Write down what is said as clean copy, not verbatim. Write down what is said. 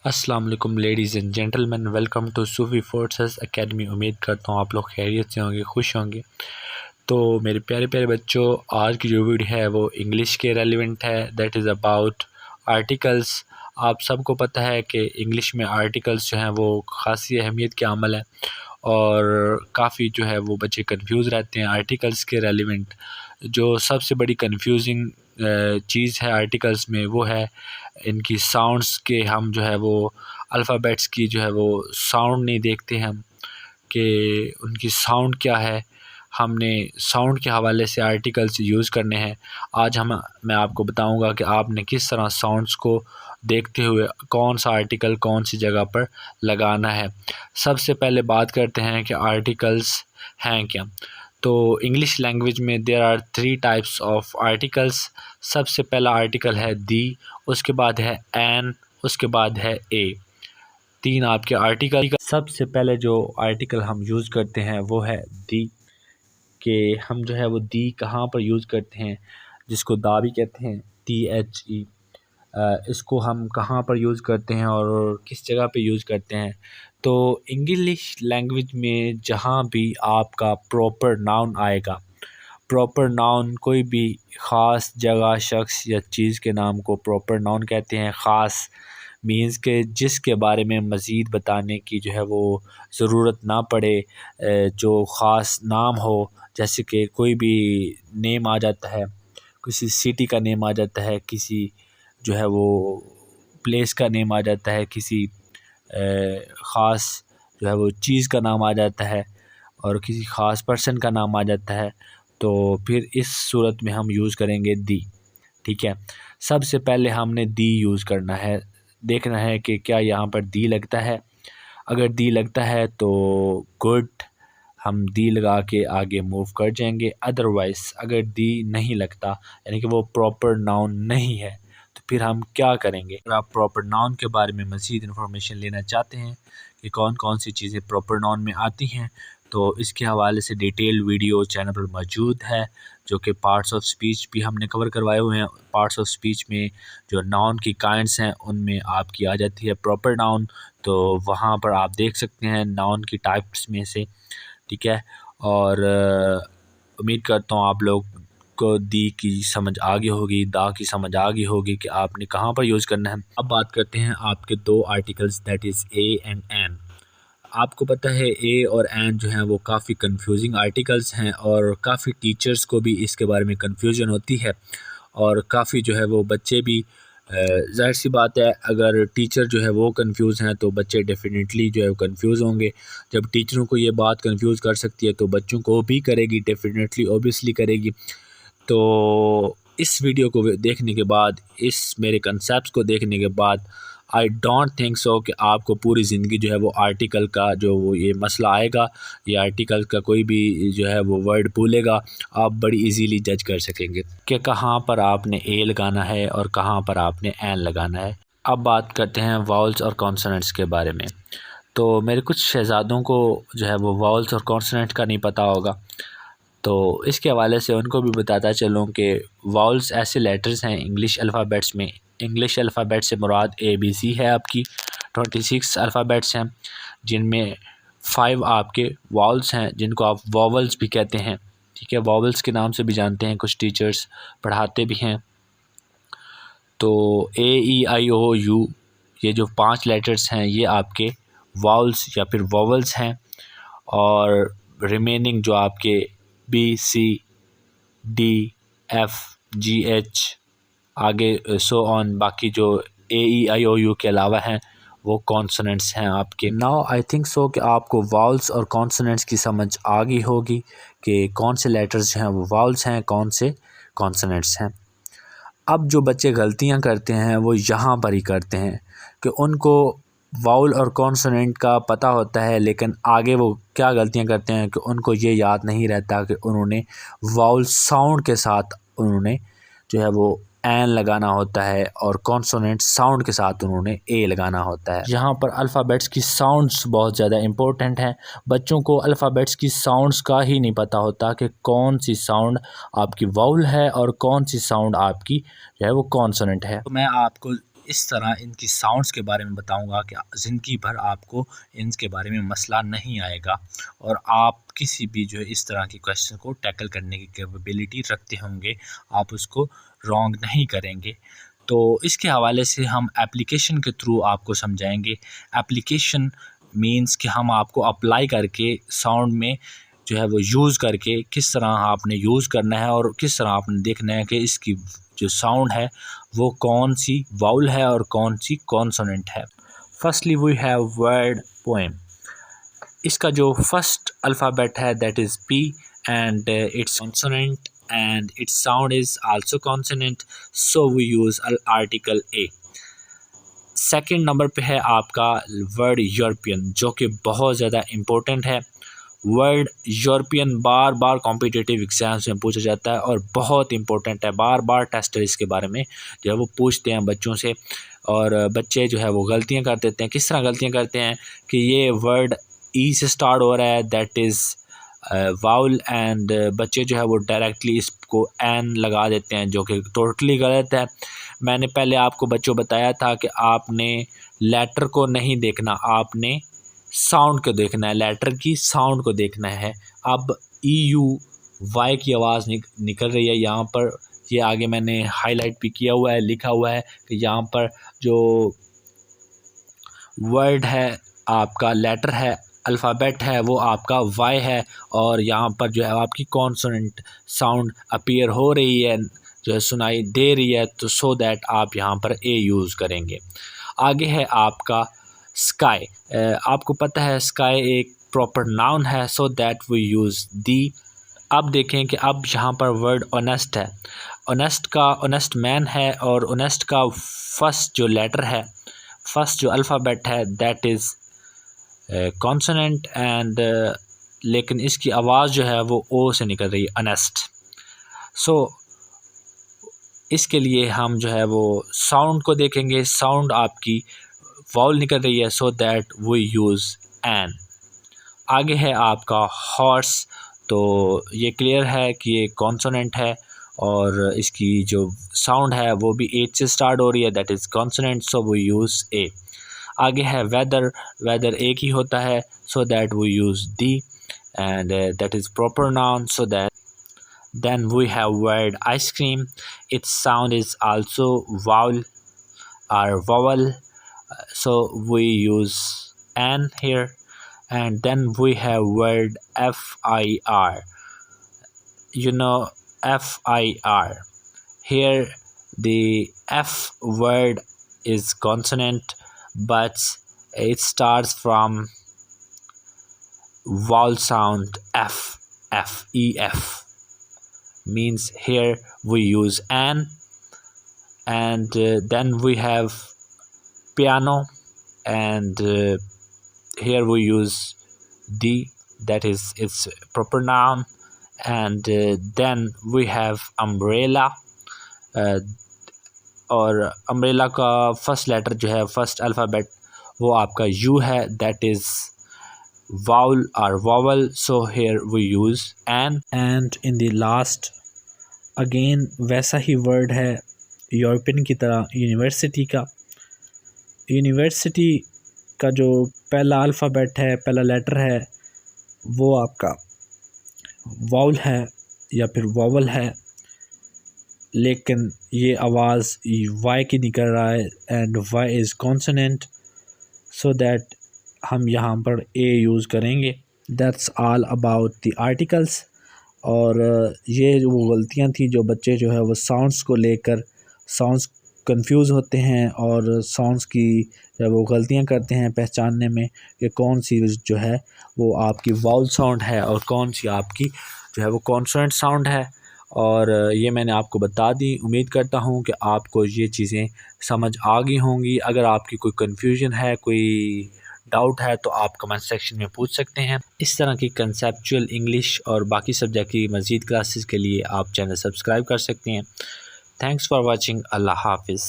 अस्सलाम वालेकुम ladies and gentleman, welcome to Sufi Forces Academy. उम्मीद करता हूँ आप लोग खैरियत से होंगे, खुश होंगे। तो मेरे प्यारे प्यारे बच्चों, आज की जो वीडियो है वो इंग्लिश के रेलिवेंट है, दैट इज़ अबाउट आर्टिकल्स। आप सबको पता है कि इंग्लिश में आर्टिकल्स जो हैं वो ख़ासी अहमियत के अमल है और काफ़ी जो है वो बच्चे कंफ्यूज रहते हैं आर्टिकल्स के रेलिवेंट। जो सबसे बड़ी कंफ्यूजिंग चीज़ है आर्टिकल्स में वो है इनकी साउंड्स के। हम जो है वो अल्फ़ाबेट्स की जो है वो साउंड नहीं देखते हैं हम कि उनकी साउंड क्या है। हमने साउंड के हवाले से आर्टिकल्स यूज़ करने हैं। आज मैं आपको बताऊंगा कि आपने किस तरह साउंड्स को देखते हुए कौन सा आर्टिकल कौन सी जगह पर लगाना है। सबसे पहले बात करते हैं कि आर्टिकल्स हैं क्या। तो इंग्लिश लैंग्वेज में there are 3 types of articles. सबसे पहला आर्टिकल है दी, उसके बाद है एन, उसके बाद है ए। 3 आपके आर्टिकल। सबसे पहले जो आर्टिकल हम यूज़ करते हैं वो है दी। कि हम जो है वो दी कहाँ पर यूज़ करते हैं, जिसको दा भी कहते हैं, THE। इसको हम कहाँ पर यूज़ करते हैं और किस जगह पे यूज़ करते हैं। तो इंग्लिश लैंग्वेज में जहाँ भी आपका प्रॉपर नाउन आएगा, प्रॉपर नाउन कोई भी ख़ास जगह, शख्स या चीज़ के नाम को प्रॉपर नाउन कहते हैं। ख़ास मीन्स के जिसके बारे में मज़ीद बताने की जो है वो ज़रूरत ना पड़े, जो ख़ास नाम हो। जैसे कि कोई भी नेम आ जाता है, किसी सिटी का नेम आ जाता है, किसी जो है वो प्लेस का नेम आ जाता है, किसी ख़ास जो है वो चीज़ का नाम आ जाता है और किसी ख़ास पर्सन का नाम आ जाता है। तो फिर इस सूरत में हम यूज़ करेंगे दी। ठीक है, सबसे पहले हमने दी यूज़ करना है, देखना है कि क्या यहाँ पर दी लगता है। अगर दी लगता है तो गुड, हम दी लगा के आगे मूव कर जाएंगे। अदरवाइज़ अगर दी नहीं लगता, यानी कि वो प्रॉपर नाउन नहीं है, तो फिर हम क्या करेंगे। अगर आप प्रॉपर नाउन के बारे में मज़ीद इन्फॉर्मेशन लेना चाहते हैं कि कौन कौन सी चीज़ें प्रॉपर नाउन में आती हैं, तो इसके हवाले से डिटेल वीडियो चैनल पर मौजूद है, जो कि पार्ट्स ऑफ स्पीच भी हमने कवर करवाए हुए हैं। पार्ट्स ऑफ स्पीच में जो नाउन की काइंड्स हैं उनमें आपकी आ जाती है प्रॉपर नाउन, तो वहाँ पर आप देख सकते हैं नाउन की टाइप्स में से। ठीक है, और उम्मीद करता हूँ आप लोग को दी की समझ आ गई होगी, दा की समझ आ गई होगी कि आपने कहाँ पर यूज़ करना है। अब बात करते हैं आपके 2 articles, that is A and an. आपको पता है ए और एन जो हैं वो काफ़ी कंफ्यूजिंग आर्टिकल्स हैं और काफ़ी टीचर्स को भी इसके बारे में कंफ्यूजन होती है और काफ़ी जो है वो बच्चे भी, ज़ाहिर सी बात है, अगर टीचर जो है वो कंफ्यूज हैं तो बच्चे डेफिनेटली जो है वो कंफ्यूज होंगे। जब टीचरों को ये बात कंफ्यूज कर सकती है तो बच्चों को भी करेगी, डेफिनेटली ऑब्वियसली करेगी। तो इस वीडियो को देखने के बाद, इस मेरे कंसेप्ट को देखने के बाद, आई डोंट थिंक सो कि आपको पूरी ज़िंदगी जो है वो आर्टिकल का जो वो ये मसला आएगा, ये आर्टिकल का कोई भी जो है वो वर्ड भूलेगा, आप बड़ी इजीली जज कर सकेंगे कि कहाँ पर आपने ए लगाना है और कहाँ पर आपने एन लगाना है। अब बात करते हैं वावल्स और कॉन्सोनेंट्स के बारे में। तो मेरे कुछ शहज़ादों को जो है वो वावल्स और कॉन्सोनेंट का नहीं पता होगा, तो इसके हवाले से उनको भी बताता चलूँ कि वावल्स ऐसे लेटर्स हैं इंग्लिश अल्फ़ाबेट्स में। इंग्लिश अल्फ़ाबेट से मुराद ABC है आपकी। 26 अल्फ़ाबेट्स हैं जिनमें 5 आपके वावल्स हैं, जिनको आप वावल्स भी कहते हैं। ठीक है, वावल्स के नाम से भी जानते हैं, कुछ टीचर्स पढ़ाते भी हैं। तो AEIOU, ये जो 5 लेटर्स हैं ये आपके वावल्स या फिर वावल्स हैं। और रिमेनिंग जो आपके BCDFGH आगे सो ऑन, बाकी जो AEIOU के अलावा हैं वो कॉन्सोनेंट्स हैं आपके। नाउ आई थिंक सो कि आपको वावल्स और कॉन्सोनेंट्स की समझ आ गई होगी कि कौन से लेटर्स जो हैं वो वावल्स हैं, कौन से कॉन्सोनेंट्स हैं। अब जो बच्चे गलतियां करते हैं वो यहाँ पर ही करते हैं कि उनको वाउल और कॉन्सोनेंट का पता होता है, लेकिन आगे वो क्या गलतियां करते हैं कि उनको ये याद नहीं रहता कि उन्होंने वाउल साउंड के साथ उन्होंने जो है वो एन लगाना होता है और कॉन्सोनेंट साउंड के साथ उन्होंने ए लगाना होता है। यहाँ पर अल्फ़ाबेट्स की साउंड्स बहुत ज़्यादा इंपॉर्टेंट हैं। बच्चों को अल्फ़ाबेट्स की साउंड्स का ही नहीं पता होता कि कौन सी साउंड आपकी वाउल है और कौन सी साउंड आपकी जो है वो कॉन्सोनेंट है। तो मैं आपको इस तरह इनकी साउंड्स के बारे में बताऊंगा कि ज़िंदगी भर आपको इनके बारे में मसला नहीं आएगा और आप किसी भी जो है इस तरह की क्वेश्चन को टैकल करने की कैपेबिलिटी रखते होंगे, आप उसको रॉन्ग नहीं करेंगे। तो इसके हवाले से हम एप्लीकेशन के थ्रू आपको समझाएंगे। एप्लीकेशन मींस कि हम आपको अप्लाई करके साउंड में जो है वो यूज़ करके किस तरह आपने यूज़ करना है और किस तरह आपने देखना है कि इसकी जो साउंड है वो कौन सी वाउल है और कौन सी कॉन्सोनेंट है। Firstly we have word poem. इसका जो फर्स्ट अल्फ़ाबेट है that is P and it's consonant and its sound is also consonant, so we use article A। Second number पे है आपका वर्ड यूरोपियन, जो कि बहुत ज़्यादा इम्पोर्टेंट है। वर्ड यूरोपियन बार बार कॉम्पिटिटिव एग्जाम्स में पूछा जाता है और बहुत इम्पोर्टेंट है। बार बार टेस्टर इसके बारे में जो है वो पूछते हैं बच्चों से, और बच्चे जो है वो गलतियां कर देते हैं। किस तरह गलतियां करते हैं कि ये वर्ड ई से स्टार्ट हो रहा है, दैट इज़ वाउल, एंड बच्चे जो है वो डायरेक्टली इसको एन लगा देते हैं, जो कि टोटली गलत है। मैंने पहले आपको बच्चों बताया था कि आपने लेटर को नहीं देखना, आपने साउंड को देखना है, लेटर की साउंड को देखना है। अब ई यू वाई की आवाज़ निकल रही है यहाँ पर, ये आगे मैंने हाईलाइट भी किया हुआ है, लिखा हुआ है कि यहाँ पर जो वर्ड है आपका लेटर है, अल्फ़ाबेट है, वो आपका वाई है, और यहाँ पर जो है आपकी कॉन्सोनेंट साउंड अपीयर हो रही है, जो है सुनाई दे रही है, तो सो दैट आप यहाँ पर ए यूज़ करेंगे। आगे है आपका स्काई। आपको पता है स्काई एक प्रॉपर नाउन है, so that we use the. अब देखें कि अब यहाँ पर वर्ड ऑनेस्ट है। ऑनेस्ट मैन है, और ऑनेस्ट का फर्स्ट जो लेटर है, फर्स्ट जो अल्फ़ाबेट है दैट इज़ कॉन्सोनेंट, एंड लेकिन इसकी आवाज़ जो है वो ओ से निकल रही है, ऑनेस्ट। सो इसके लिए हम जो है वो साउंड को देखेंगे। साउंड आपकी वाउल निकल रही है, so that we use an. आगे है आपका हॉर्स। तो ये क्लियर है कि ये कॉन्सोनेंट है और इसकी जो साउंड है वो भी एच से स्टार्ट हो रही है, that is consonant, so we use a. आगे है वेदर एक ही होता है, so that we use the, and that is proper noun, so that. Then we have word ice cream. Its sound is also vowel, so we use an here. And then we have word fir. You know fir. Here the f word is consonant, but it starts from vowel sound f, ef. Means here we use an, and then we have piano, and here we use the, that is its proper noun, and then we have umbrella, और umbrella का first letter जो है, first alphabet वो आपका U है, that is vowel or vowel, so here we use an। and in the last again वैसा ही word है European की तरह, यूनिवर्सिटी का। यूनिवर्सिटी का जो पहला अल्फ़ाबेट है, पहला लेटर है, वो आपका वाउल है या फिर वावल है, लेकिन ये आवाज़ वाई की निकल रहा है, and Y is consonant, so that हम यहाँ पर ए यूज़ करेंगे। That's all about the articles. और ये वो गलतियाँ थी जो बच्चे जो है वो साउंड्स को लेकर साउंड्स कंफ्यूज होते हैं और साउंड्स की जब वो गलतियाँ करते हैं पहचानने में कि कौन सी जो है वो आपकी वाउल साउंड है और कौन सी आपकी जो है वो कॉन्सोनेंट साउंड है। और ये मैंने आपको बता दी। उम्मीद करता हूँ कि आपको ये चीज़ें समझ आ गई होंगी। अगर आपकी कोई कन्फ्यूजन है, कोई डाउट है, तो आप कमेंट सेक्शन में पूछ सकते हैं। इस तरह की कंसेप्चुअल इंग्लिश और बाकी सब्जेक्ट की मज़ीद क्लासेस के लिए आप चैनल सब्सक्राइब कर सकते हैं। Thanks for watching. अल्लाह हाफिज़।